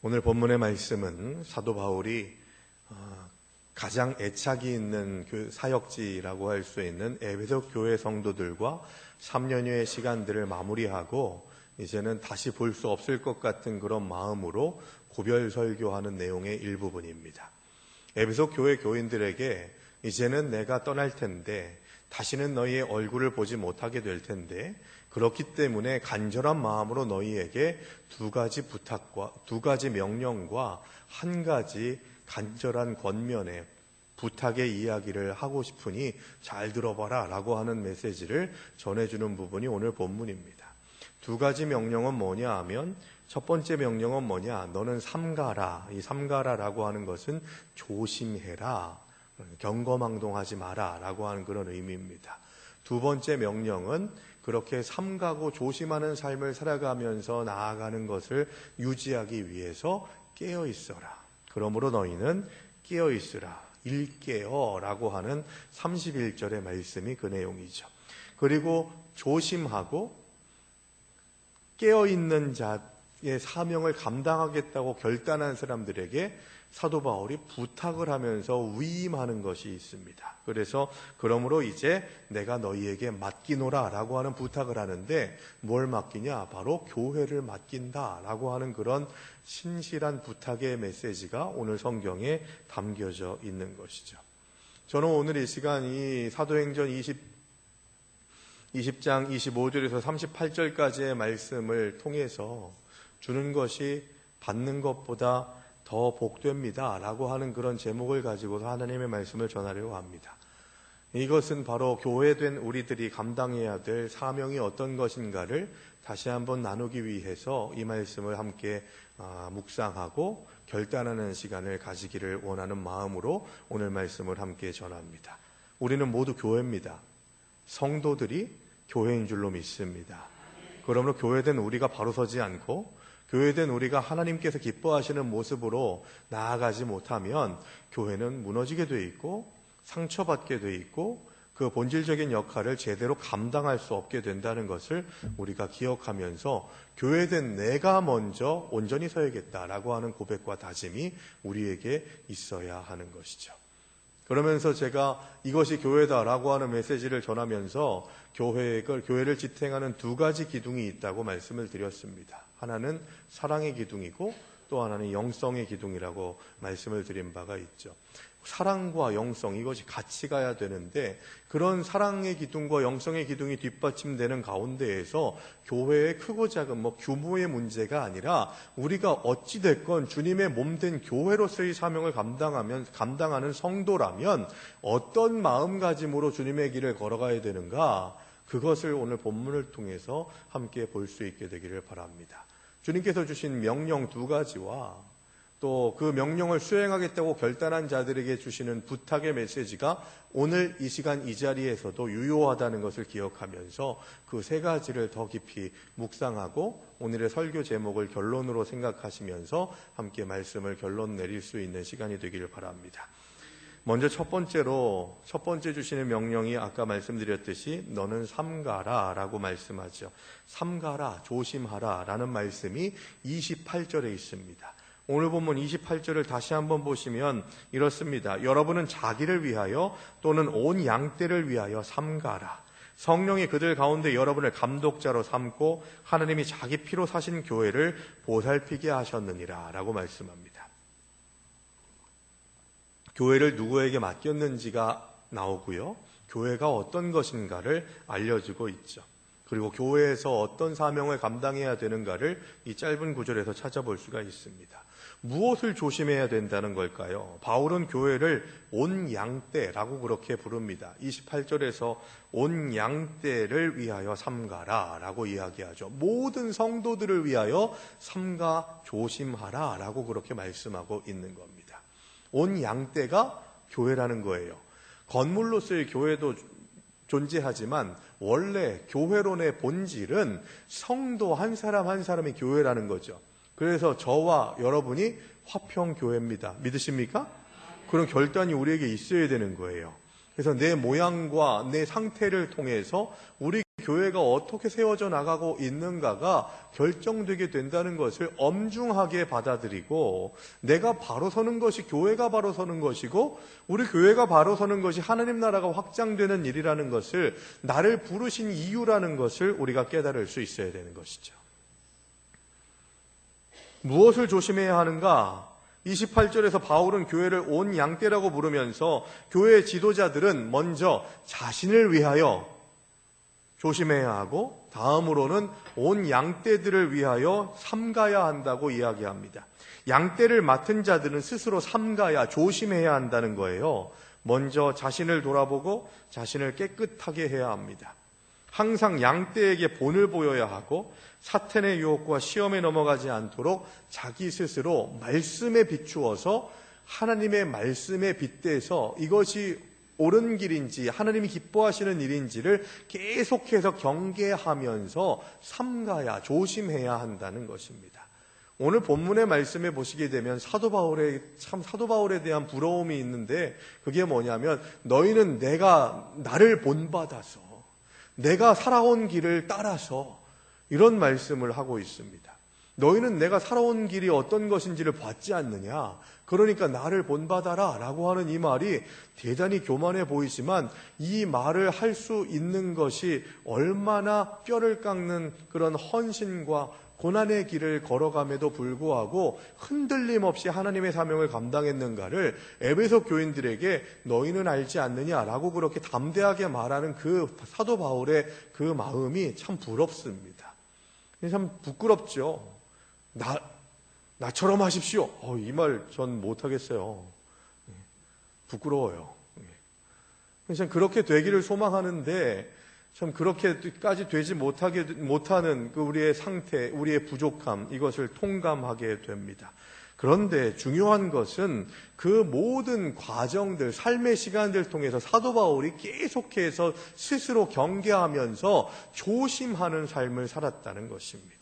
오늘 본문의 말씀은 사도 바울이 가장 애착이 있는 그 사역지라고 할 수 있는 에베소 교회 성도들과 3년여의 시간들을 마무리하고 이제는 다시 볼 수 없을 것 같은 그런 마음으로 고별 설교하는 내용의 일부분입니다. 에베소 교회 교인들에게 이제는 내가 떠날 텐데 다시는 너희의 얼굴을 보지 못하게 될 텐데 그렇기 때문에 간절한 마음으로 너희에게 두 가지 부탁과 두 가지 명령과 한 가지 간절한 권면의 부탁의 이야기를 하고 싶으니 잘 들어봐라 라고 하는 메시지를 전해주는 부분이 오늘 본문입니다. 두 가지 명령은 뭐냐 하면 첫 번째 명령은 뭐냐, 너는 삼가라. 이 삼가라라고 하는 것은 조심해라, 경거망동하지 마라 라고 하는 그런 의미입니다. 두 번째 명령은 그렇게 삼가고 조심하는 삶을 살아가면서 나아가는 것을 유지하기 위해서 깨어 있어라. 그러므로 너희는 깨어 있으라. 일깨어 라고 하는 31절의 말씀이 그 내용이죠. 그리고 조심하고 깨어있는 자의 사명을 감당하겠다고 결단한 사람들에게 사도 바울이 부탁을 하면서 위임하는 것이 있습니다. 그래서 그러므로 이제 내가 너희에게 맡기노라 라고 하는 부탁을 하는데 뭘 맡기냐? 바로 교회를 맡긴다 라고 하는 그런 신실한 부탁의 메시지가 오늘 성경에 담겨져 있는 것이죠. 저는 오늘 이 시간 이 사도행전 20장 25절에서 38절까지의 말씀을 통해서 주는 것이 받는 것보다 더 복됩니다 라고 하는 그런 제목을 가지고서 하나님의 말씀을 전하려고 합니다. 이것은 바로 교회된 우리들이 감당해야 될 사명이 어떤 것인가를 다시 한번 나누기 위해서 이 말씀을 함께 묵상하고 결단하는 시간을 가지기를 원하는 마음으로 오늘 말씀을 함께 전합니다. 우리는 모두 교회입니다. 성도들이 교회인 줄로 믿습니다. 그러므로 교회된 우리가 바로 서지 않고 교회된 우리가 하나님께서 기뻐하시는 모습으로 나아가지 못하면 교회는 무너지게 돼 있고 상처받게 돼 있고 그 본질적인 역할을 제대로 감당할 수 없게 된다는 것을 우리가 기억하면서 교회된 내가 먼저 온전히 서야겠다라고 하는 고백과 다짐이 우리에게 있어야 하는 것이죠. 그러면서 제가 이것이 교회다라고 하는 메시지를 전하면서 교회를 지탱하는 두 가지 기둥이 있다고 말씀을 드렸습니다. 하나는 사랑의 기둥이고 또 하나는 영성의 기둥이라고 말씀을 드린 바가 있죠. 사랑과 영성, 이것이 같이 가야 되는데 그런 사랑의 기둥과 영성의 기둥이 뒷받침되는 가운데에서 교회의 크고 작은 규모의 문제가 아니라 우리가 어찌됐건 주님의 몸된 교회로서의 사명을 감당하는 성도라면 어떤 마음가짐으로 주님의 길을 걸어가야 되는가, 그것을 오늘 본문을 통해서 함께 볼 수 있게 되기를 바랍니다. 주님께서 주신 명령 두 가지와 또 그 명령을 수행하겠다고 결단한 자들에게 주시는 부탁의 메시지가 오늘 이 시간 이 자리에서도 유효하다는 것을 기억하면서 그 세 가지를 더 깊이 묵상하고 오늘의 설교 제목을 결론으로 생각하시면서 함께 말씀을 결론 내릴 수 있는 시간이 되기를 바랍니다. 먼저 첫 번째 주시는 명령이 아까 말씀드렸듯이 너는 삼가라 라고 말씀하죠. 삼가라, 조심하라 라는 말씀이 28절에 있습니다. 오늘 본문 28절을 다시 한번 보시면 이렇습니다. 여러분은 자기를 위하여 또는 온 양떼를 위하여 삼가라. 성령이 그들 가운데 여러분을 감독자로 삼고 하나님이 자기 피로 사신 교회를 보살피게 하셨느니라 라고 말씀합니다. 교회를 누구에게 맡겼는지가 나오고요. 교회가 어떤 것인가를 알려주고 있죠. 그리고 교회에서 어떤 사명을 감당해야 되는가를 이 짧은 구절에서 찾아볼 수가 있습니다. 무엇을 조심해야 된다는 걸까요? 바울은 교회를 온 양떼라고 그렇게 부릅니다. 28절에서 온 양떼를 위하여 삼가라 라고 이야기하죠. 모든 성도들을 위하여 삼가 조심하라 라고 그렇게 말씀하고 있는 겁니다. 온 양떼가 교회라는 거예요. 건물로서의 교회도 존재하지만 원래 교회론의 본질은 성도 한 사람 한 사람이 교회라는 거죠. 그래서 저와 여러분이 화평교회입니다. 믿으십니까? 그런 결단이 우리에게 있어야 되는 거예요. 그래서 내 모양과 내 상태를 통해서 우리 교회가 어떻게 세워져 나가고 있는가가 결정되게 된다는 것을 엄중하게 받아들이고, 내가 바로 서는 것이 교회가 바로 서는 것이고, 우리 교회가 바로 서는 것이 하나님 나라가 확장되는 일이라는 것을, 나를 부르신 이유라는 것을 우리가 깨달을 수 있어야 되는 것이죠. 무엇을 조심해야 하는가? 28절에서 바울은 교회를 온 양떼라고 부르면서 교회의 지도자들은 먼저 자신을 위하여 조심해야 하고, 다음으로는 온 양떼들을 위하여 삼가야 한다고 이야기합니다. 양떼를 맡은 자들은 스스로 삼가야, 조심해야 한다는 거예요. 먼저 자신을 돌아보고 자신을 깨끗하게 해야 합니다. 항상 양떼에게 본을 보여야 하고, 사탄의 유혹과 시험에 넘어가지 않도록 자기 스스로 말씀에 비추어서 하나님의 말씀에 빗대서 이것이 옳은 길인지 하나님이 기뻐하시는 일인지를 계속해서 경계하면서 삼가야, 조심해야 한다는 것입니다. 오늘 본문의 말씀에 보시게 되면 사도 바울에 대한 부러움이 있는데, 그게 뭐냐면 너희는 나를 본받아서 내가 살아온 길을 따라서, 이런 말씀을 하고 있습니다. 너희는 내가 살아온 길이 어떤 것인지를 봤지 않느냐, 그러니까 나를 본받아라 라고 하는 이 말이 대단히 교만해 보이지만, 이 말을 할 수 있는 것이 얼마나 뼈를 깎는 그런 헌신과 고난의 길을 걸어감에도 불구하고 흔들림 없이 하나님의 사명을 감당했는가를 에베소 교인들에게 너희는 알지 않느냐라고 그렇게 담대하게 말하는 그 사도 바울의 그 마음이 참 부럽습니다. 참 부끄럽죠. 나처럼 하십시오. 이 말 전 못하겠어요. 부끄러워요. 참 그렇게 되기를 소망하는데, 참 그렇게까지 되지 못하는 그 우리의 상태, 우리의 부족함, 이것을 통감하게 됩니다. 그런데 중요한 것은 그 모든 과정들, 삶의 시간들 통해서 사도 바울이 계속해서 스스로 경계하면서 조심하는 삶을 살았다는 것입니다.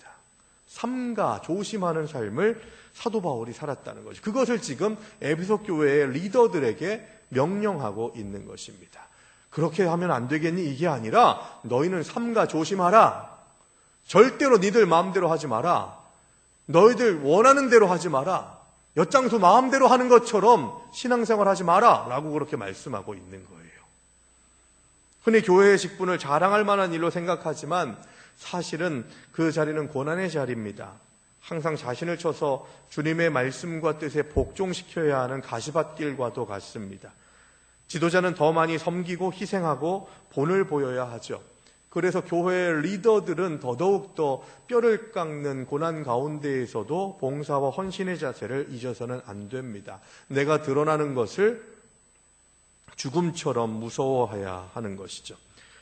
삼가, 조심하는 삶을 사도 바울이 살았다는 것이죠. 그것을 지금 에베소 교회의 리더들에게 명령하고 있는 것입니다. 그렇게 하면 안 되겠니? 이게 아니라 너희는 삼가 조심하라. 절대로 니들 마음대로 하지 마라. 너희들 원하는 대로 하지 마라. 엿장수 마음대로 하는 것처럼 신앙생활 하지 마라 라고 그렇게 말씀하고 있는 거예요. 흔히 교회의 직분을 자랑할 만한 일로 생각하지만 사실은 그 자리는 고난의 자리입니다. 항상 자신을 쳐서 주님의 말씀과 뜻에 복종시켜야 하는 가시밭길과도 같습니다. 지도자는 더 많이 섬기고 희생하고 본을 보여야 하죠. 그래서 교회의 리더들은 더더욱더 뼈를 깎는 고난 가운데에서도 봉사와 헌신의 자세를 잊어서는 안 됩니다. 내가 드러나는 것을 죽음처럼 무서워해야 하는 것이죠.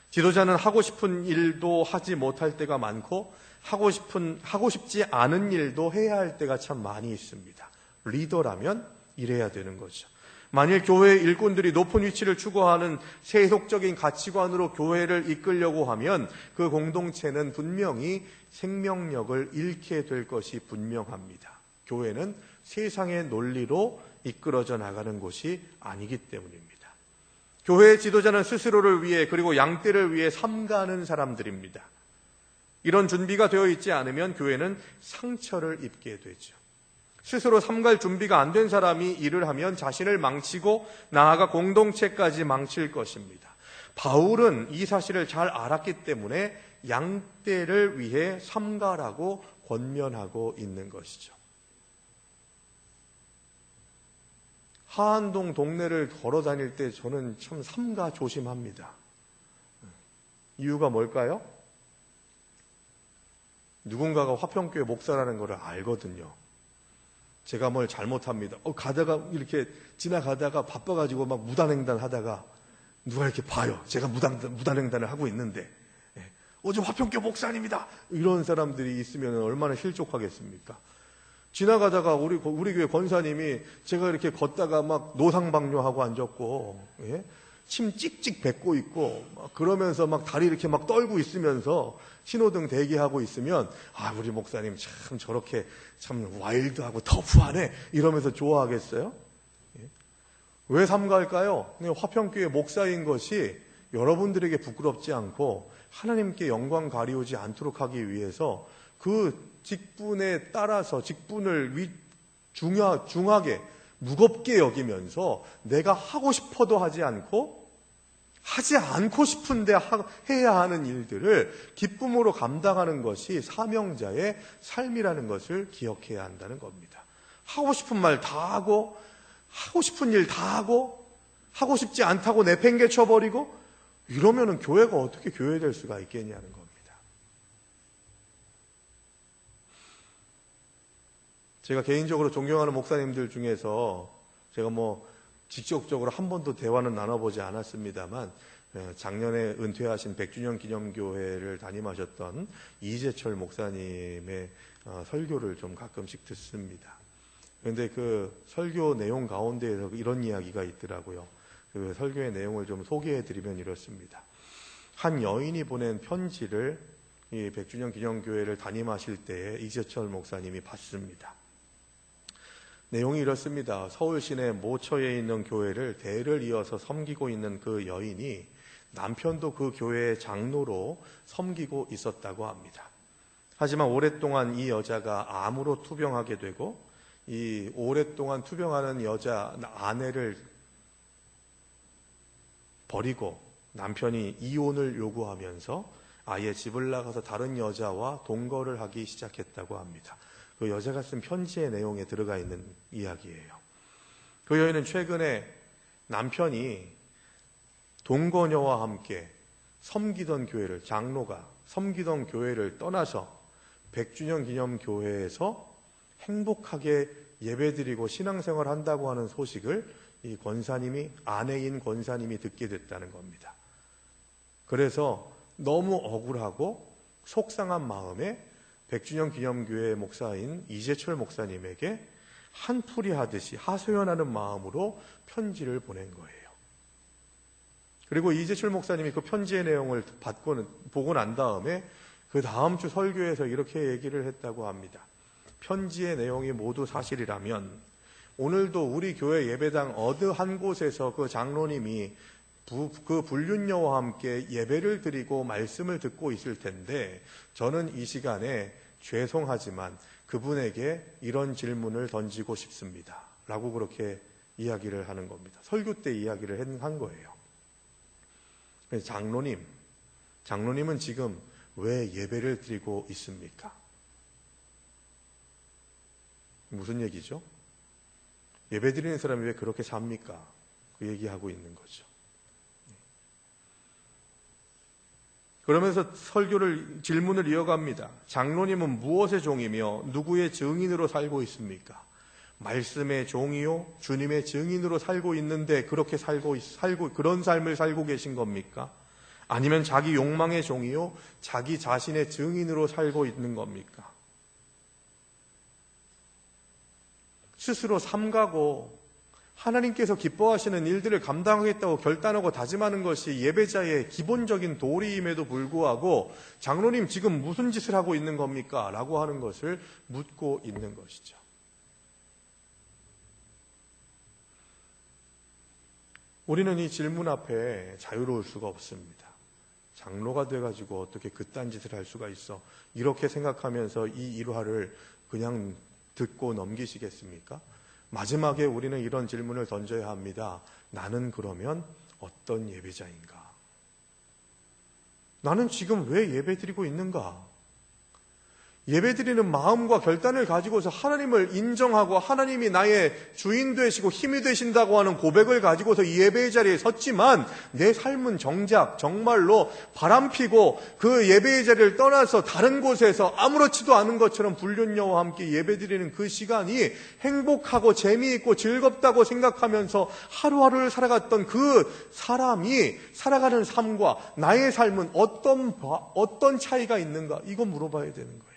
지도자는 하고 싶은 일도 하지 못할 때가 많고 하고 싶지 않은 일도 해야 할 때가 참 많이 있습니다. 리더라면 이래야 되는 거죠. 만일 교회의 일꾼들이 높은 위치를 추구하는 세속적인 가치관으로 교회를 이끌려고 하면 그 공동체는 분명히 생명력을 잃게 될 것이 분명합니다. 교회는 세상의 논리로 이끌어져 나가는 곳이 아니기 때문입니다. 교회의 지도자는 스스로를 위해 그리고 양떼를 위해 삼가는 사람들입니다. 이런 준비가 되어 있지 않으면 교회는 상처를 입게 되죠. 스스로 삼갈 준비가 안 된 사람이 일을 하면 자신을 망치고 나아가 공동체까지 망칠 것입니다. 바울은 이 사실을 잘 알았기 때문에 양떼를 위해 삼가라고 권면하고 있는 것이죠. 하안동 동네를 걸어 다닐 때 저는 참 삼가 조심합니다. 이유가 뭘까요? 누군가가 화평교회 목사라는 걸 알거든요. 제가 뭘 잘못합니다. 가다가 이렇게 지나가다가 바빠가지고 막 무단횡단 하다가 누가 이렇게 봐요. 제가 무단횡단을 하고 있는데, 어제 화평교회 목사님이다. 이런 사람들이 있으면 얼마나 실족하겠습니까? 지나가다가 우리 교회 권사님이 제가 이렇게 걷다가 막 노상방뇨하고 앉았고, 침 찍찍 뱉고 있고, 그러면서 막 다리 이렇게 막 떨고 있으면서 신호등 대기하고 있으면, 우리 목사님 참 저렇게 참 와일드하고 터프하네. 이러면서 좋아하겠어요? 왜 삼가할까요? 화평교회 목사인 것이 여러분들에게 부끄럽지 않고 하나님께 영광 가리우지 않도록 하기 위해서 그 직분에 따라서 직분을 중하게 무겁게 여기면서 내가 하고 싶어도 하지 않고 싶은데 해야 하는 일들을 기쁨으로 감당하는 것이 사명자의 삶이라는 것을 기억해야 한다는 겁니다. 하고 싶은 말 다 하고 하고 싶은 일 다 하고 하고 싶지 않다고 내팽개쳐버리고 이러면은 교회가 어떻게 교회될 수가 있겠냐는 겁니다. 제가 개인적으로 존경하는 목사님들 중에서 제가 직접적으로 한 번도 대화는 나눠보지 않았습니다만 작년에 은퇴하신 100주년 기념교회를 담임하셨던 이재철 목사님의 설교를 좀 가끔씩 듣습니다. 그런데 그 설교 내용 가운데에서 이런 이야기가 있더라고요. 그 설교의 내용을 좀 소개해드리면 이렇습니다. 한 여인이 보낸 편지를 이 100주년 기념교회를 담임하실 때에 이재철 목사님이 봤습니다. 내용이 이렇습니다. 서울 시내 모처에 있는 교회를 대를 이어서 섬기고 있는 그 여인이 남편도 그 교회의 장로로 섬기고 있었다고 합니다. 하지만 오랫동안 이 여자가 암으로 투병하게 되고 이 오랫동안 투병하는 여자 아내를 버리고 남편이 이혼을 요구하면서 아예 집을 나가서 다른 여자와 동거를 하기 시작했다고 합니다. 그 여자가 쓴 편지의 내용에 들어가 있는 이야기예요. 그 여인은 최근에 남편이 동거녀와 함께 섬기던 교회를, 장로가 섬기던 교회를 떠나서 100주년 기념교회에서 행복하게 예배드리고 신앙생활 한다고 하는 소식을 이 권사님이, 아내인 권사님이 듣게 됐다는 겁니다. 그래서 너무 억울하고 속상한 마음에 100주년 기념교회 목사인 이재철 목사님에게 한풀이 하듯이 하소연하는 마음으로 편지를 보낸 거예요. 그리고 이재철 목사님이 그 편지의 내용을 보고 난 다음에 그 다음 주 설교에서 이렇게 얘기를 했다고 합니다. 편지의 내용이 모두 사실이라면 오늘도 우리 교회 예배당 어느 한 곳에서 그 장로님이 그 불륜녀와 함께 예배를 드리고 말씀을 듣고 있을 텐데 저는 이 시간에 죄송하지만 그분에게 이런 질문을 던지고 싶습니다. 라고 그렇게 이야기를 하는 겁니다. 설교 때 이야기를 한 거예요. 장로님은 지금 왜 예배를 드리고 있습니까? 무슨 얘기죠? 예배 드리는 사람이 왜 그렇게 삽니까? 그 얘기하고 있는 거죠. 그러면서 질문을 이어갑니다. 장로님은 무엇의 종이며 누구의 증인으로 살고 있습니까? 말씀의 종이요? 주님의 증인으로 살고 있는데 그렇게 그런 삶을 살고 계신 겁니까? 아니면 자기 욕망의 종이요? 자기 자신의 증인으로 살고 있는 겁니까? 스스로 삼가고 하나님께서 기뻐하시는 일들을 감당하겠다고 결단하고 다짐하는 것이 예배자의 기본적인 도리임에도 불구하고 장로님 지금 무슨 짓을 하고 있는 겁니까? 라고 하는 것을 묻고 있는 것이죠. 우리는 이 질문 앞에 자유로울 수가 없습니다. 장로가 돼가지고 어떻게 그딴 짓을 할 수가 있어? 이렇게 생각하면서 이 일화를 그냥 듣고 넘기시겠습니까? 마지막에 우리는 이런 질문을 던져야 합니다. 나는 그러면 어떤 예배자인가? 나는 지금 왜 예배드리고 있는가? 예배드리는 마음과 결단을 가지고서 하나님을 인정하고 하나님이 나의 주인 되시고 힘이 되신다고 하는 고백을 가지고서 이 예배의 자리에 섰지만 내 삶은 정작 정말로 바람피고 그 예배의 자리를 떠나서 다른 곳에서 아무렇지도 않은 것처럼 불륜녀와 함께 예배드리는 그 시간이 행복하고 재미있고 즐겁다고 생각하면서 하루하루를 살아갔던 그 사람이 살아가는 삶과 나의 삶은 어떤 차이가 있는가? 이거 물어봐야 되는 거예요.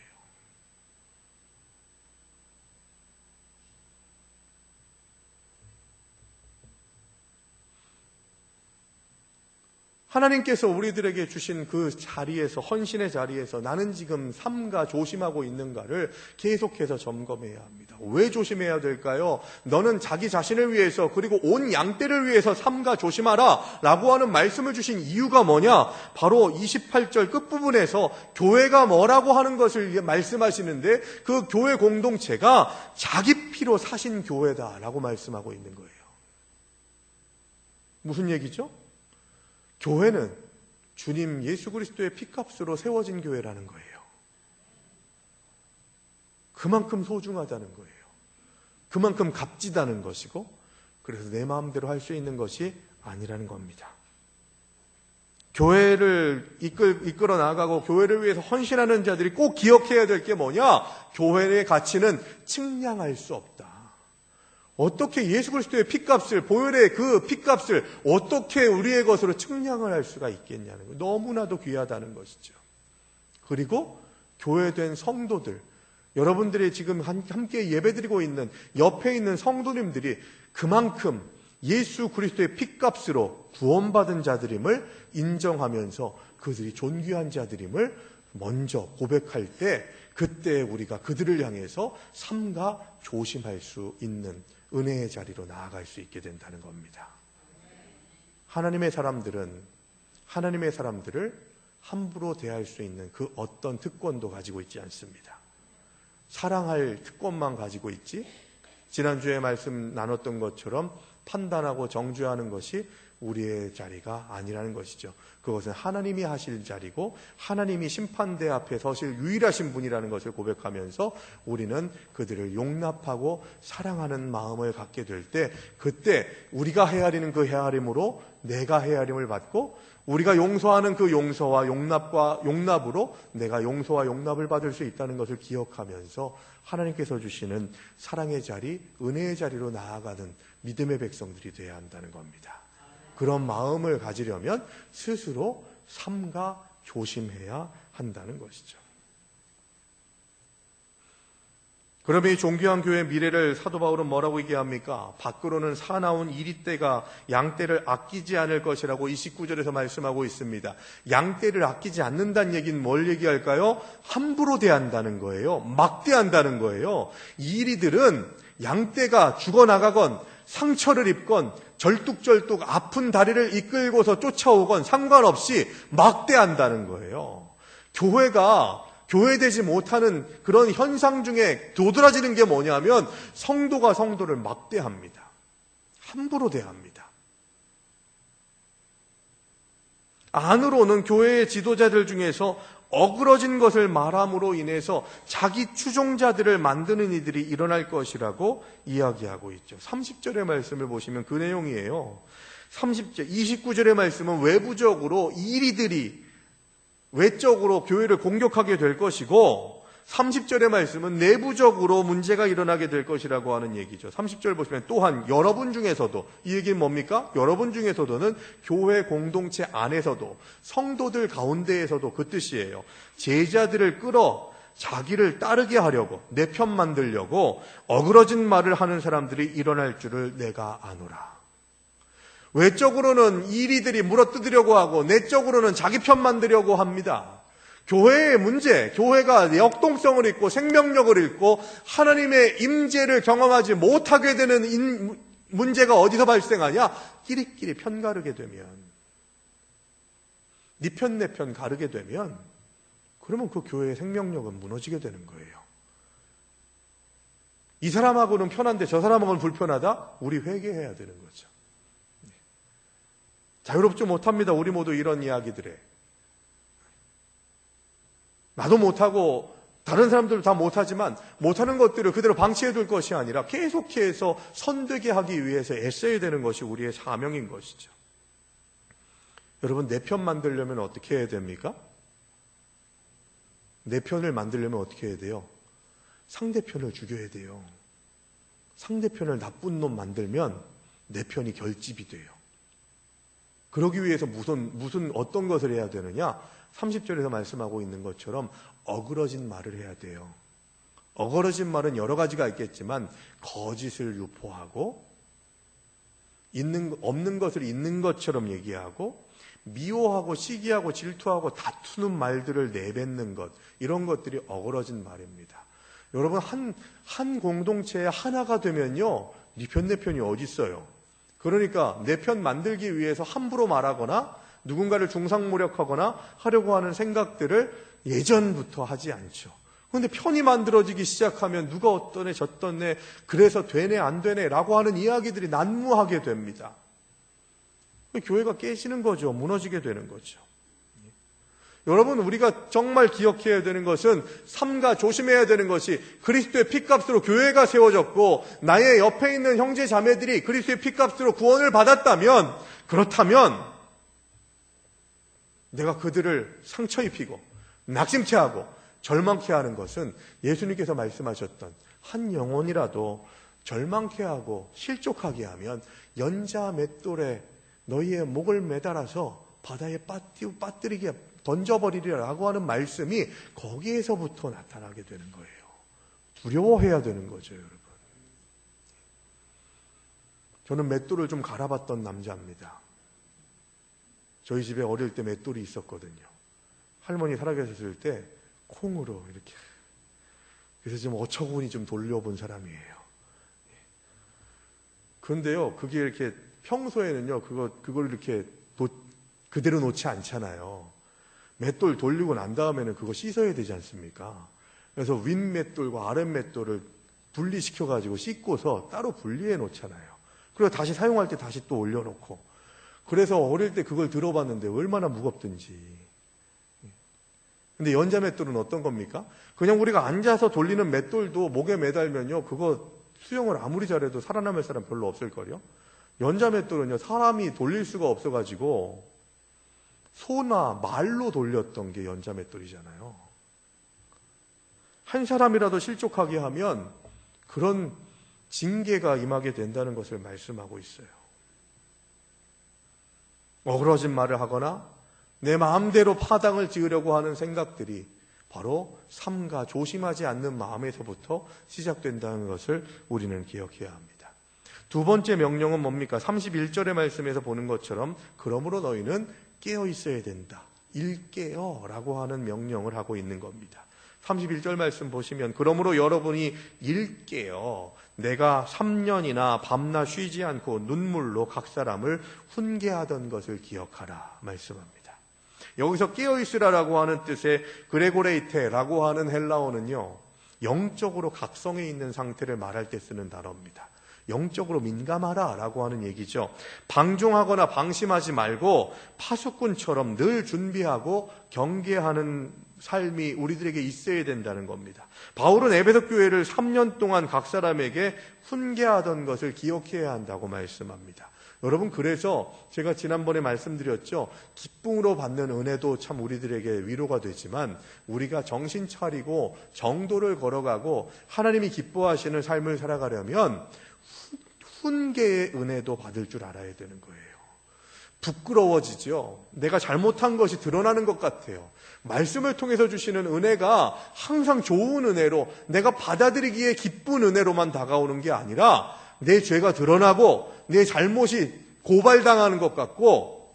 하나님께서 우리들에게 주신 그 자리에서, 헌신의 자리에서 나는 지금 삼가 조심하고 있는가를 계속해서 점검해야 합니다. 왜 조심해야 될까요? 너는 자기 자신을 위해서 그리고 온 양떼를 위해서 삼가 조심하라 라고 하는 말씀을 주신 이유가 뭐냐? 바로 28절 끝부분에서 교회가 뭐라고 하는 것을 말씀하시는데 그 교회 공동체가 자기 피로 사신 교회다라고 말씀하고 있는 거예요. 무슨 얘기죠? 교회는 주님 예수 그리스도의 피값으로 세워진 교회라는 거예요. 그만큼 소중하다는 거예요. 그만큼 값지다는 것이고, 그래서 내 마음대로 할 수 있는 것이 아니라는 겁니다. 교회를 이끌어 나가고 교회를 위해서 헌신하는 자들이 꼭 기억해야 될 게 뭐냐? 교회의 가치는 측량할 수 없다. 어떻게 예수 그리스도의 피값을, 보혈의 그 피값을 어떻게 우리의 것으로 측량을 할 수가 있겠냐는 거예요. 너무나도 귀하다는 것이죠. 그리고 교회된 성도들, 여러분들이 지금 함께 예배드리고 있는 옆에 있는 성도님들이 그만큼 예수 그리스도의 피값으로 구원받은 자들임을 인정하면서 그들이 존귀한 자들임을 먼저 고백할 때, 그때 우리가 그들을 향해서 삼가 조심할 수 있는 은혜의 자리로 나아갈 수 있게 된다는 겁니다. 하나님의 사람들은 하나님의 사람들을 함부로 대할 수 있는 그 어떤 특권도 가지고 있지 않습니다. 사랑할 특권만 가지고 있지, 지난주에 말씀 나눴던 것처럼 판단하고 정죄하는 것이 우리의 자리가 아니라는 것이죠. 그것은 하나님이 하실 자리고 하나님이 심판대 앞에 서실 유일하신 분이라는 것을 고백하면서 우리는 그들을 용납하고 사랑하는 마음을 갖게 될 때, 그때 우리가 헤아리는 그 헤아림으로 내가 헤아림을 받고, 우리가 용서하는 그 용서와 용납으로 내가 용서와 용납을 받을 수 있다는 것을 기억하면서 하나님께서 주시는 사랑의 자리, 은혜의 자리로 나아가는 믿음의 백성들이 되어야 한다는 겁니다. 그런 마음을 가지려면 스스로 삼가 조심해야 한다는 것이죠. 그러면 이 존귀한 교회의 미래를 사도 바울은 뭐라고 얘기합니까? 밖으로는 사나운 이리떼가 양떼를 아끼지 않을 것이라고 29절에서 말씀하고 있습니다. 양떼를 아끼지 않는다는 얘기는 뭘 얘기할까요? 함부로 대한다는 거예요. 막대한다는 거예요. 이 이리들은 양떼가 죽어나가건 상처를 입건 절뚝절뚝 아픈 다리를 이끌고서 쫓아오건 상관없이 막대한다는 거예요. 교회가 교회되지 못하는 그런 현상 중에 도드라지는 게 뭐냐면 성도가 성도를 막대합니다. 함부로 대합니다. 안으로는 교회의 지도자들 중에서 어그러진 것을 말함으로 인해서 자기 추종자들을 만드는 이들이 일어날 것이라고 이야기하고 있죠. 30절의 말씀을 보시면 그 내용이에요. 30절, 29절의 말씀은 외부적으로 이리들이 외적으로 교회를 공격하게 될 것이고, 30절의 말씀은 내부적으로 문제가 일어나게 될 것이라고 하는 얘기죠. 30절 보시면 또한 여러분 중에서도, 이 얘기는 뭡니까? 여러분 중에서도는 교회 공동체 안에서도 성도들 가운데에서도 그 뜻이에요. 제자들을 끌어 자기를 따르게 하려고, 내 편 만들려고 어그러진 말을 하는 사람들이 일어날 줄을 내가 아노라. 외적으로는 이리들이 물어뜯으려고 하고 내적으로는 자기 편 만들려고 합니다. 교회의 문제, 교회가 역동성을 잃고 생명력을 잃고 하나님의 임재를 경험하지 못하게 되는 문제가 어디서 발생하냐? 끼리끼리 편 가르게 되면, 네 편 내 편 가르게 되면, 그러면 그 교회의 생명력은 무너지게 되는 거예요. 이 사람하고는 편한데 저 사람하고는 불편하다? 우리 회개해야 되는 거죠. 자유롭지 못합니다. 우리 모두 이런 이야기들에. 나도 못하고 다른 사람들도 다 못하지만 못하는 것들을 그대로 방치해 둘 것이 아니라 계속해서 선되게 하기 위해서 애써야 되는 것이 우리의 사명인 것이죠. 여러분, 내 편 만들려면 어떻게 해야 됩니까? 내 편을 만들려면 어떻게 해야 돼요? 상대편을 죽여야 돼요. 상대편을 나쁜 놈 만들면 내 편이 결집이 돼요. 그러기 위해서 무슨 어떤 것을 해야 되느냐? 30절에서 말씀하고 있는 것처럼 어그러진 말을 해야 돼요. 어그러진 말은 여러 가지가 있겠지만 거짓을 유포하고 없는 것을 있는 것처럼 얘기하고 미워하고 시기하고 질투하고 다투는 말들을 내뱉는 것, 이런 것들이 어그러진 말입니다. 여러분, 한 공동체에 하나가 되면요, 네 편 내 편이 어디 있어요? 그러니까 내 편 만들기 위해서 함부로 말하거나 누군가를 중상모략하거나 하려고 하는 생각들을 예전부터 하지 않죠. 그런데 편이 만들어지기 시작하면 누가 어떠네 저떠네 그래서 되네 안 되네 라고 하는 이야기들이 난무하게 됩니다. 교회가 깨지는 거죠. 무너지게 되는 거죠. 여러분, 우리가 정말 기억해야 되는 것은, 삼가 조심해야 되는 것이, 그리스도의 피값으로 교회가 세워졌고 나의 옆에 있는 형제 자매들이 그리스도의 피값으로 구원을 받았다면, 그렇다면 내가 그들을 상처 입히고 낙심케 하고 절망케 하는 것은 예수님께서 말씀하셨던 한 영혼이라도 절망케 하고 실족하게 하면 연자 맷돌에 너희의 목을 매달아서 바다에 빠뜨리게 던져버리리라고 하는 말씀이 거기에서부터 나타나게 되는 거예요. 두려워해야 되는 거죠, 여러분. 저는 맷돌을 좀 갈아봤던 남자입니다. 저희 집에 어릴 때 맷돌이 있었거든요. 할머니 살아계셨을 때 콩으로 이렇게, 그래서 좀 어처구니 좀 돌려본 사람이에요. 그런데요, 그게 이렇게 평소에는요, 그걸 이렇게 그대로 놓지 않잖아요. 맷돌 돌리고 난 다음에는 그거 씻어야 되지 않습니까? 그래서 윗 맷돌과 아랫 맷돌을 분리시켜가지고 씻고서 따로 분리해 놓잖아요. 그리고 다시 사용할 때 다시 또 올려놓고. 그래서 어릴 때 그걸 들어봤는데 얼마나 무겁든지. 근데 연자 맷돌은 어떤 겁니까? 그냥 우리가 앉아서 돌리는 맷돌도 목에 매달면요, 그거 수영을 아무리 잘해도 살아남을 사람 별로 없을걸요? 연자 맷돌은요, 사람이 돌릴 수가 없어가지고 소나 말로 돌렸던 게 연자 맷돌이잖아요. 한 사람이라도 실족하게 하면 그런 징계가 임하게 된다는 것을 말씀하고 있어요. 어그러진 말을 하거나 내 마음대로 파당을 지으려고 하는 생각들이 바로 삼가 조심하지 않는 마음에서부터 시작된다는 것을 우리는 기억해야 합니다. 두 번째 명령은 뭡니까? 31절의 말씀에서 보는 것처럼 그러므로 너희는 깨어 있어야 된다. 일깨어 라고 하는 명령을 하고 있는 겁니다. 31절 말씀 보시면 그러므로 여러분이 일깨어 내가 3년이나 밤낮 쉬지 않고 눈물로 각 사람을 훈계하던 것을 기억하라 말씀합니다. 여기서 깨어있으라라고 하는 뜻의 그레고레이테라고 하는 헬라어는요, 영적으로 각성해 있는 상태를 말할 때 쓰는 단어입니다. 영적으로 민감하라 라고 하는 얘기죠. 방종하거나 방심하지 말고 파수꾼처럼 늘 준비하고 경계하는 삶이 우리들에게 있어야 된다는 겁니다. 바울은 에베소 교회를 3년 동안 각 사람에게 훈계하던 것을 기억해야 한다고 말씀합니다. 여러분, 그래서 제가 지난번에 말씀드렸죠. 기쁨으로 받는 은혜도 참 우리들에게 위로가 되지만 우리가 정신 차리고 정도를 걸어가고 하나님이 기뻐하시는 삶을 살아가려면 훈계의 은혜도 받을 줄 알아야 되는 거예요. 부끄러워지죠. 내가 잘못한 것이 드러나는 것 같아요. 말씀을 통해서 주시는 은혜가 항상 좋은 은혜로 내가 받아들이기에 기쁜 은혜로만 다가오는 게 아니라 내 죄가 드러나고 내 잘못이 고발당하는 것 같고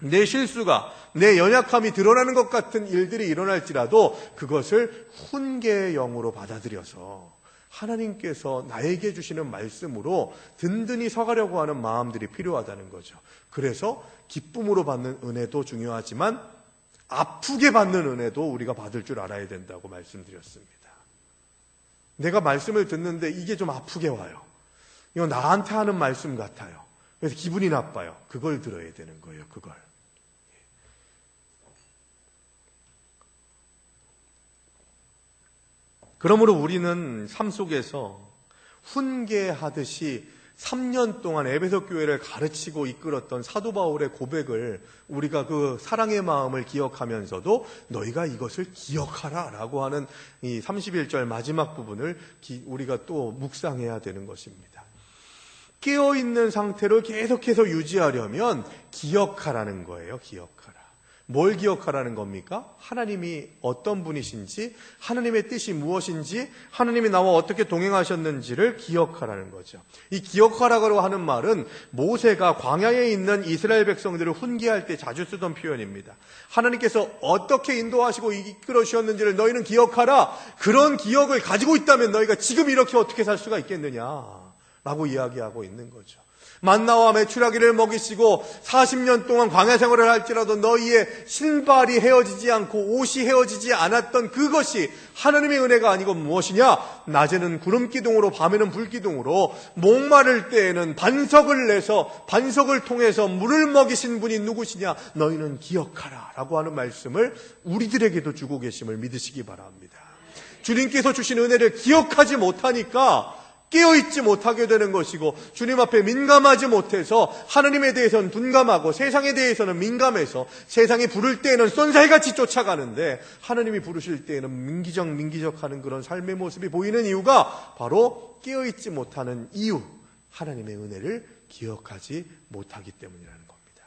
내 실수가 내 연약함이 드러나는 것 같은 일들이 일어날지라도 그것을 훈계의 영으로 받아들여서 하나님께서 나에게 주시는 말씀으로 든든히 서가려고 하는 마음들이 필요하다는 거죠. 그래서 기쁨으로 받는 은혜도 중요하지만 아프게 받는 은혜도 우리가 받을 줄 알아야 된다고 말씀드렸습니다. 내가 말씀을 듣는데 이게 좀 아프게 와요. 이건 나한테 하는 말씀 같아요. 그래서 기분이 나빠요. 그걸 들어야 되는 거예요. 그걸. 그러므로 우리는 삶 속에서 훈계하듯이 3년 동안 에베소 교회를 가르치고 이끌었던 사도 바울의 고백을 우리가 그 사랑의 마음을 기억하면서도 너희가 이것을 기억하라 라고 하는 이 31절 마지막 부분을 우리가 또 묵상해야 되는 것입니다. 깨어있는 상태를 계속해서 유지하려면 기억하라는 거예요. 기억하라. 뭘 기억하라는 겁니까? 하나님이 어떤 분이신지, 하나님의 뜻이 무엇인지, 하나님이 나와 어떻게 동행하셨는지를 기억하라는 거죠. 이 기억하라고 하는 말은 모세가 광야에 있는 이스라엘 백성들을 훈계할 때 자주 쓰던 표현입니다. 하나님께서 어떻게 인도하시고 이끌어 주셨는지를 너희는 기억하라. 그런 기억을 가지고 있다면 너희가 지금 이렇게 어떻게 살 수가 있겠느냐라고 이야기하고 있는 거죠. 만나와 메추라기를 먹이시고 40년 동안 광야 생활을 할지라도 너희의 신발이 헤어지지 않고 옷이 헤어지지 않았던 그것이 하나님의 은혜가 아니고 무엇이냐? 낮에는 구름기둥으로 밤에는 불기둥으로 목마를 때에는 반석을 내서 반석을 통해서 물을 먹이신 분이 누구시냐? 너희는 기억하라 라고 하는 말씀을 우리들에게도 주고 계심을 믿으시기 바랍니다. 주님께서 주신 은혜를 기억하지 못하니까 깨어있지 못하게 되는 것이고, 주님 앞에 민감하지 못해서 하나님에 대해서는 둔감하고 세상에 대해서는 민감해서 세상이 부를 때에는 쏜살같이 쫓아가는데 하나님이 부르실 때에는 민기적하는 그런 삶의 모습이 보이는 이유가 바로 깨어있지 못하는 이유, 하나님의 은혜를 기억하지 못하기 때문이라는 겁니다.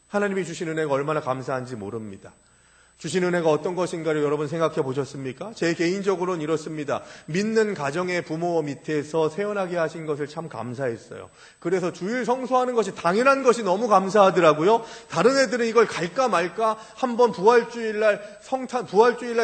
하나님이 주신 은혜가 얼마나 감사한지 모릅니다. 주신 은혜가 어떤 것인가를 여러분 생각해 보셨습니까? 제 개인적으로는 이렇습니다. 믿는 가정의 부모 밑에서 태어나게 하신 것을 참 감사했어요. 그래서 주일 성수하는 것이 당연한 것이 너무 감사하더라고요. 다른 애들은 이걸 갈까 말까, 한번 부활주일날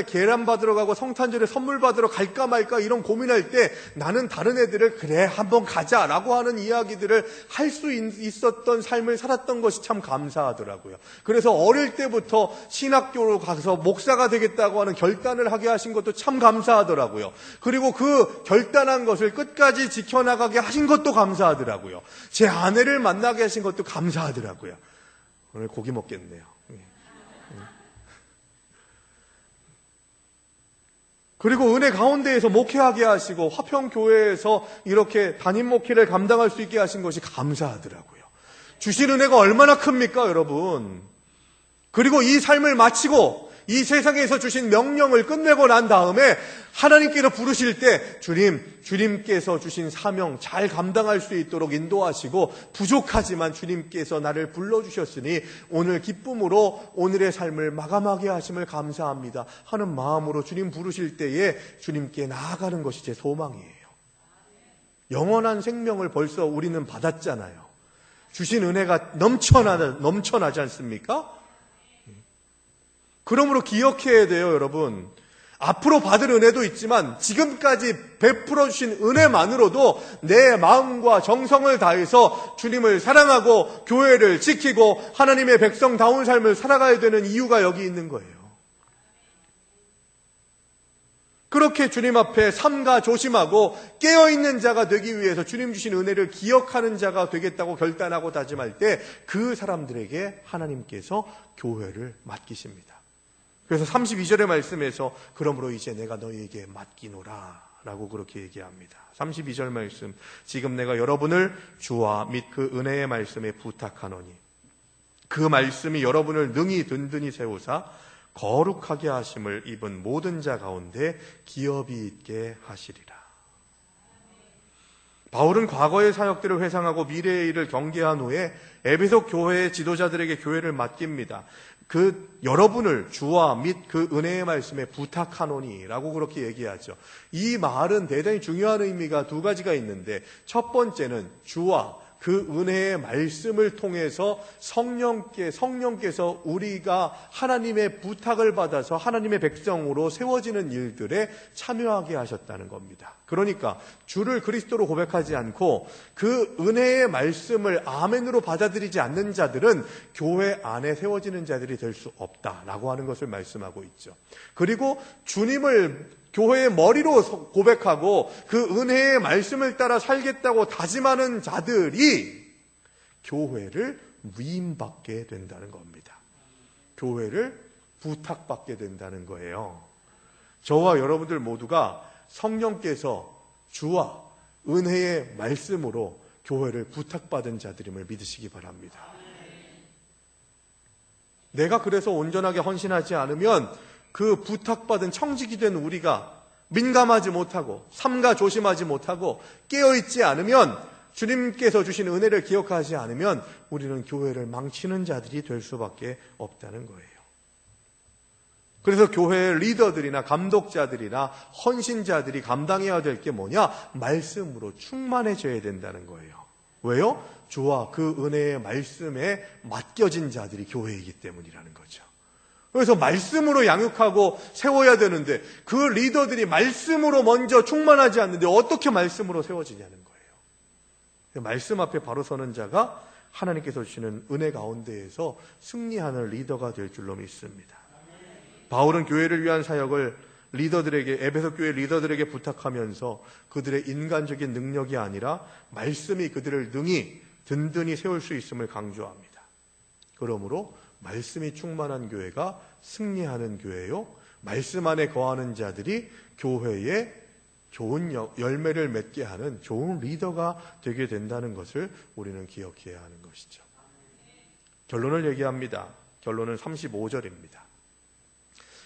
계란 받으러 가고 성탄절에 선물 받으러 갈까 말까 이런 고민할 때 나는 다른 애들을 그래 한번 가자라고 하는 이야기들을 할 수 있었던 삶을 살았던 것이 참 감사하더라고요. 그래서 어릴 때부터 신학교로 가서 목사가 되겠다고 하는 결단을 하게 하신 것도 참 감사하더라고요. 그리고 그 결단한 것을 끝까지 지켜나가게 하신 것도 감사하더라고요. 제 아내를 만나게 하신 것도 감사하더라고요. 오늘 고기 먹겠네요. 그리고 은혜 가운데에서 목회하게 하시고 화평교회에서 이렇게 담임 목회를 감당할 수 있게 하신 것이 감사하더라고요. 주신 은혜가 얼마나 큽니까, 여러분? 그리고 이 삶을 마치고 이 세상에서 주신 명령을 끝내고 난 다음에 하나님께서 부르실 때 주님께서 주신 사명 잘 감당할 수 있도록 인도하시고 부족하지만 주님께서 나를 불러주셨으니 오늘 기쁨으로 오늘의 삶을 마감하게 하심을 감사합니다 하는 마음으로 주님 부르실 때에 주님께 나아가는 것이 제 소망이에요. 영원한 생명을 벌써 우리는 받았잖아요. 주신 은혜가 넘쳐나지 않습니까? 그러므로 기억해야 돼요, 여러분. 앞으로 받을 은혜도 있지만 지금까지 베풀어 주신 은혜만으로도 내 마음과 정성을 다해서 주님을 사랑하고 교회를 지키고 하나님의 백성다운 삶을 살아가야 되는 이유가 여기 있는 거예요. 그렇게 주님 앞에 삼가 조심하고 깨어있는 자가 되기 위해서 주님 주신 은혜를 기억하는 자가 되겠다고 결단하고 다짐할 때 그 사람들에게 하나님께서 교회를 맡기십니다. 그래서 32절의 말씀에서 그러므로 이제 내가 너희에게 맡기노라 라고 그렇게 얘기합니다. 32절 말씀, 지금 내가 여러분을 주와 및 그 은혜의 말씀에 부탁하노니 그 말씀이 여러분을 능히 든든히 세우사 거룩하게 하심을 입은 모든 자 가운데 기업이 있게 하시리라. 바울은 과거의 사역들을 회상하고 미래의 일을 경계한 후에 에베소 교회의 지도자들에게 교회를 맡깁니다. 여러분을 주와 및 그 은혜의 말씀에 부탁하노니 라고 그렇게 얘기하죠. 이 말은 대단히 중요한 의미가 두 가지가 있는데, 첫 번째는 주와 그 은혜의 말씀을 통해서 성령께서 우리가 하나님의 부탁을 받아서 하나님의 백성으로 세워지는 일들에 참여하게 하셨다는 겁니다. 그러니까 주를 그리스도로 고백하지 않고 그 은혜의 말씀을 아멘으로 받아들이지 않는 자들은 교회 안에 세워지는 자들이 될 수 없다라고 하는 것을 말씀하고 있죠. 그리고 주님을 교회의 머리로 고백하고 그 은혜의 말씀을 따라 살겠다고 다짐하는 자들이 교회를 위임받게 된다는 겁니다. 교회를 부탁받게 된다는 거예요. 저와 여러분들 모두가 성령께서 주와 은혜의 말씀으로 교회를 부탁받은 자들임을 믿으시기 바랍니다. 내가 그래서 온전하게 헌신하지 않으면 그 부탁받은 청직이 된 우리가 민감하지 못하고 삼가 조심하지 못하고 깨어있지 않으면 주님께서 주신 은혜를 기억하지 않으면 우리는 교회를 망치는 자들이 될 수밖에 없다는 거예요. 그래서 교회의 리더들이나 감독자들이나 헌신자들이 감당해야 될 게 뭐냐? 말씀으로 충만해져야 된다는 거예요. 왜요? 주와 그 은혜의 말씀에 맡겨진 자들이 교회이기 때문이라는 거죠. 그래서 말씀으로 양육하고 세워야 되는데 그 리더들이 말씀으로 먼저 충만하지 않는데 어떻게 말씀으로 세워지냐는 거예요. 말씀 앞에 바로 서는 자가 하나님께서 주시는 은혜 가운데에서 승리하는 리더가 될 줄로 믿습니다. 바울은 교회를 위한 사역을 리더들에게, 에베소 교회 리더들에게 부탁하면서 그들의 인간적인 능력이 아니라 말씀이 그들을 능히 든든히 세울 수 있음을 강조합니다. 그러므로 말씀이 충만한 교회가 승리하는 교회요, 말씀 안에 거하는 자들이 교회에 좋은 열매를 맺게 하는 좋은 리더가 되게 된다는 것을 우리는 기억해야 하는 것이죠. 결론을 얘기합니다. 결론은 35절입니다.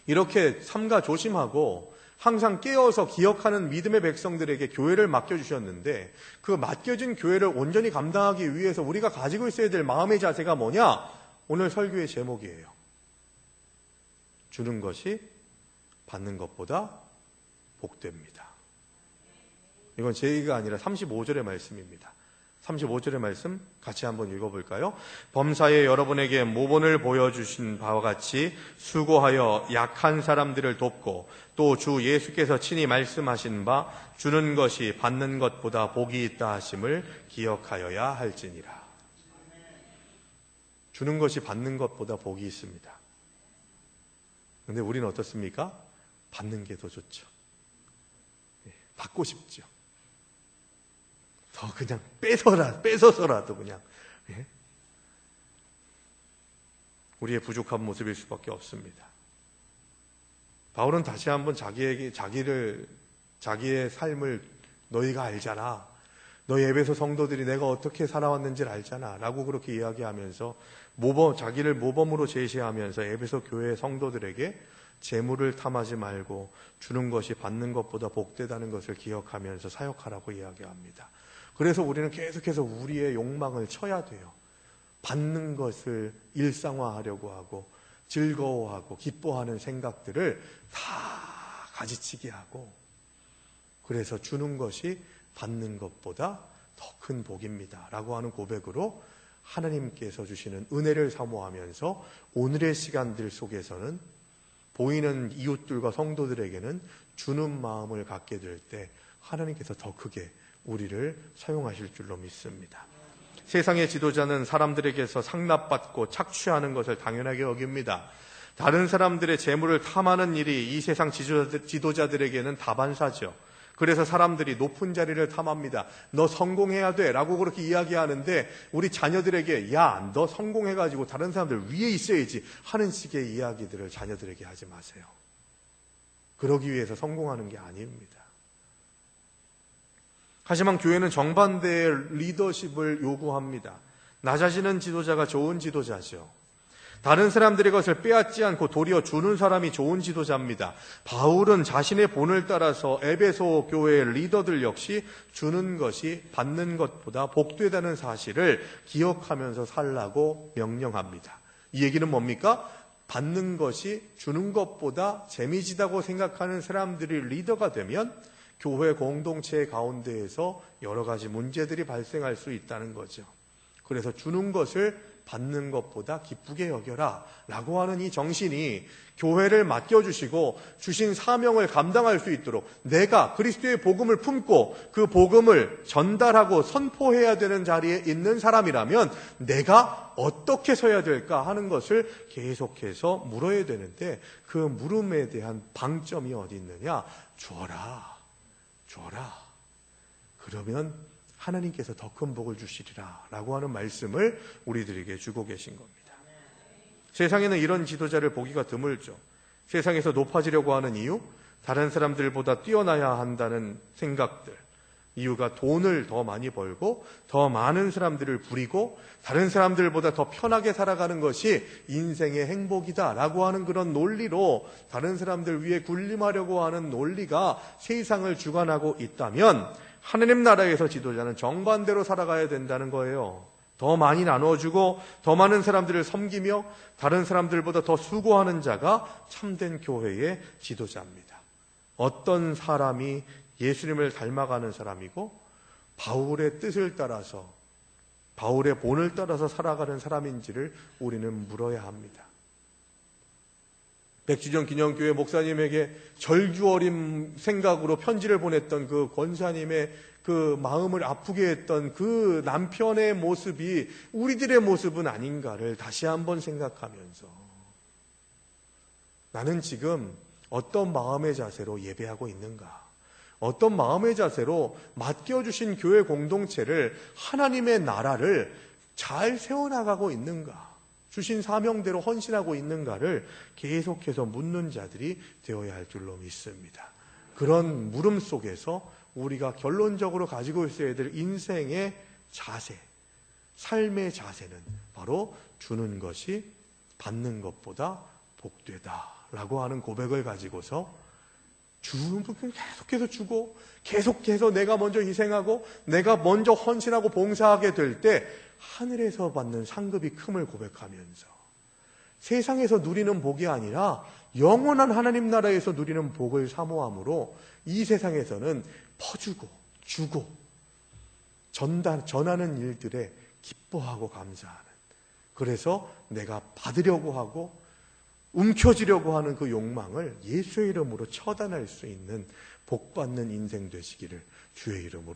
이렇게 삼가 조심하고 항상 깨어서 기억하는 믿음의 백성들에게 교회를 맡겨주셨는데 그 맡겨진 교회를 온전히 감당하기 위해서 우리가 가지고 있어야 될 마음의 자세가 뭐냐? 오늘 설교의 제목이에요. 주는 것이 받는 것보다 복됩니다. 이건 제 얘기가 아니라 35절의 말씀입니다. 35절의 말씀 같이 한번 읽어볼까요? 범사에 여러분에게 모본을 보여주신 바와 같이 수고하여 약한 사람들을 돕고 또 주 예수께서 친히 말씀하신 바 주는 것이 받는 것보다 복이 있다 하심을 기억하여야 할지니라. 주는 것이 받는 것보다 복이 있습니다. 그런데 우리는 어떻습니까? 받는 게 더 좋죠. 받고 싶죠. 더 그냥 뺏어서라도 그냥 우리의 부족한 모습일 수밖에 없습니다. 바울은 다시 한번 자기의 삶을 너희가 알잖아. 너희 에베소 성도들이 내가 어떻게 살아왔는지를 알잖아. 라고 그렇게 이야기하면서 자기를 모범으로 제시하면서 에베소 교회 성도들에게 재물을 탐하지 말고 주는 것이 받는 것보다 복되다는 것을 기억하면서 사역하라고 이야기합니다. 그래서 우리는 계속해서 우리의 욕망을 쳐야 돼요. 받는 것을 일상화하려고 하고 즐거워하고 기뻐하는 생각들을 다 가지치게 하고 그래서 주는 것이 받는 것보다 더 큰 복입니다. 라고 하는 고백으로 하나님께서 주시는 은혜를 사모하면서 오늘의 시간들 속에서는 보이는 이웃들과 성도들에게는 주는 마음을 갖게 될 때 하나님께서 더 크게 우리를 사용하실 줄로 믿습니다. 세상의 지도자는 사람들에게서 상납받고 착취하는 것을 당연하게 여깁니다. 다른 사람들의 재물을 탐하는 일이 이 세상 지도자들에게는 다반사죠. 그래서 사람들이 높은 자리를 탐합니다. 너 성공해야 돼 라고 그렇게 이야기하는데 우리 자녀들에게 야, 너 성공해가지고 다른 사람들 위에 있어야지 하는 식의 이야기들을 자녀들에게 하지 마세요. 그러기 위해서 성공하는 게 아닙니다. 하지만 교회는 정반대의 리더십을 요구합니다. 나 자신은 지도자가 좋은 지도자죠. 다른 사람들의 것을 빼앗지 않고 도리어 주는 사람이 좋은 지도자입니다. 바울은 자신의 본을 따라서 에베소 교회의 리더들 역시 주는 것이 받는 것보다 복되다는 사실을 기억하면서 살라고 명령합니다. 이 얘기는 뭡니까? 받는 것이 주는 것보다 재미지다고 생각하는 사람들이 리더가 되면 교회 공동체 가운데에서 여러 가지 문제들이 발생할 수 있다는 거죠. 그래서 주는 것을 받는 것보다 기쁘게 여겨라 라고 하는 이 정신이 교회를 맡겨주시고 주신 사명을 감당할 수 있도록 내가 그리스도의 복음을 품고 그 복음을 전달하고 선포해야 되는 자리에 있는 사람이라면 내가 어떻게 서야 될까 하는 것을 계속해서 물어야 되는데 그 물음에 대한 방점이 어디 있느냐? 줘라. 그러면 하나님께서 더 큰 복을 주시리라 라고 하는 말씀을 우리들에게 주고 계신 겁니다. 세상에는 이런 지도자를 보기가 드물죠. 세상에서 높아지려고 하는 이유, 다른 사람들보다 뛰어나야 한다는 생각들, 이유가 돈을 더 많이 벌고 더 많은 사람들을 부리고 다른 사람들보다 더 편하게 살아가는 것이 인생의 행복이다라고 하는 그런 논리로 다른 사람들 위에 군림하려고 하는 논리가 세상을 주관하고 있다면 하느님 나라에서 지도자는 정반대로 살아가야 된다는 거예요. 더 많이 나눠주고 더 많은 사람들을 섬기며 다른 사람들보다 더 수고하는 자가 참된 교회의 지도자입니다. 어떤 사람이 예수님을 닮아가는 사람이고 바울의 뜻을 따라서 바울의 본을 따라서 살아가는 사람인지를 우리는 물어야 합니다. 백주년 기념교회 목사님에게 절규어린 생각으로 편지를 보냈던 그 권사님의 그 마음을 아프게 했던 그 남편의 모습이 우리들의 모습은 아닌가를 다시 한번 생각하면서 나는 지금 어떤 마음의 자세로 예배하고 있는가? 어떤 마음의 자세로 맡겨주신 교회 공동체를 하나님의 나라를 잘 세워나가고 있는가? 주신 사명대로 헌신하고 있는가를 계속해서 묻는 자들이 되어야 할 줄로 믿습니다. 그런 물음 속에서 우리가 결론적으로 가지고 있어야 될 인생의 자세, 삶의 자세는 바로 주는 것이 받는 것보다 복되다라고 하는 고백을 가지고서 계속해서 주고 계속해서 내가 먼저 희생하고 내가 먼저 헌신하고 봉사하게 될 때 하늘에서 받는 상급이 큼을 고백하면서 세상에서 누리는 복이 아니라 영원한 하나님 나라에서 누리는 복을 사모함으로 이 세상에서는 퍼주고 주고 전하는 일들에 기뻐하고 감사하는, 그래서 내가 받으려고 하고 움켜쥐려고 하는 그 욕망을 예수의 이름으로 처단할 수 있는 복받는 인생 되시기를 주의 이름으로